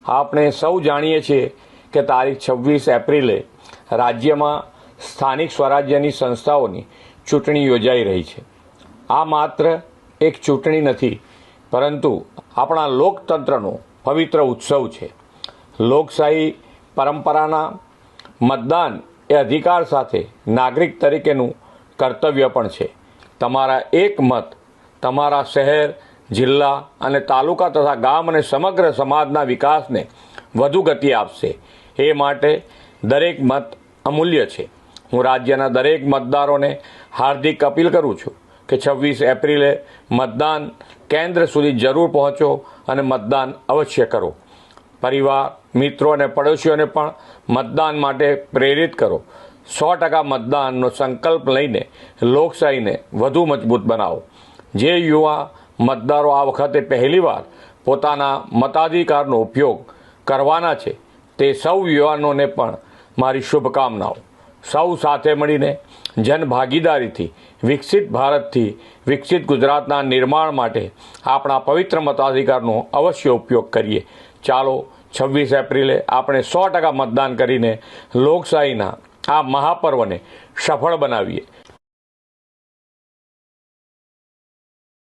આપણે સૌ જાણીએ છીએ કે તારીખ 26 એપ્રિલે રાજ્યમાં સ્થાનિક સ્વરાજ્યની સંસ્થાઓની ચૂંટણી યોજાઈ રહી છે। આ માત્ર એક ચૂંટણી નથી, પરંતુ આપણા લોકતંત્રનો પવિત્ર ઉત્સવ છે। લોકશાહી પરંપરાના મતદાન એ અધિકાર સાથે નાગરિક તરીકેનું કર્તવ્ય પણ છે। તમારા એક મત તમારા શહેર, જિલ્લા અને તાલુકા તથા ગામ અને સમગ્ર સમાજના વિકાસને વધુ ગતિ આપશે। એ માટે દરેક મત અમૂલ્ય છે। હું રાજ્યના દરેક મતદારોને હાર્દિક અપીલ કરું છું કે 26 એપ્રિલે મતદાન કેન્દ્ર સુધી જરૂર પહોંચો અને મતદાન અવશ્ય કરો। પરિવાર, મિત્રો અને પડોશીઓને પણ મતદાન માટે પ્રેરિત કરો। 100% મતદાનનો સંકલ્પ લઈને લોકશાહીને વધુ મજબૂત બનાવો। જે યુવા મતદારો આ વખતે પહેલીવાર પોતાના મતાધિકારનો ઉપયોગ કરવાના છે, તે સૌ યુવાનોને પણ મારી શુભકામનાઓ। સૌ સાથે મળીને જનભાગીદારીથી વિકસિત ભારતથી વિકસિત ગુજરાતના નિર્માણ માટે આપણા પવિત્ર મતાધિકારનો અવશ્ય ઉપયોગ કરીએ। ચાલો 26 એપ્રિલે આપણે 100% મતદાન કરીને લોકશાહીના આ મહાપર્વને સફળ બનાવીએ।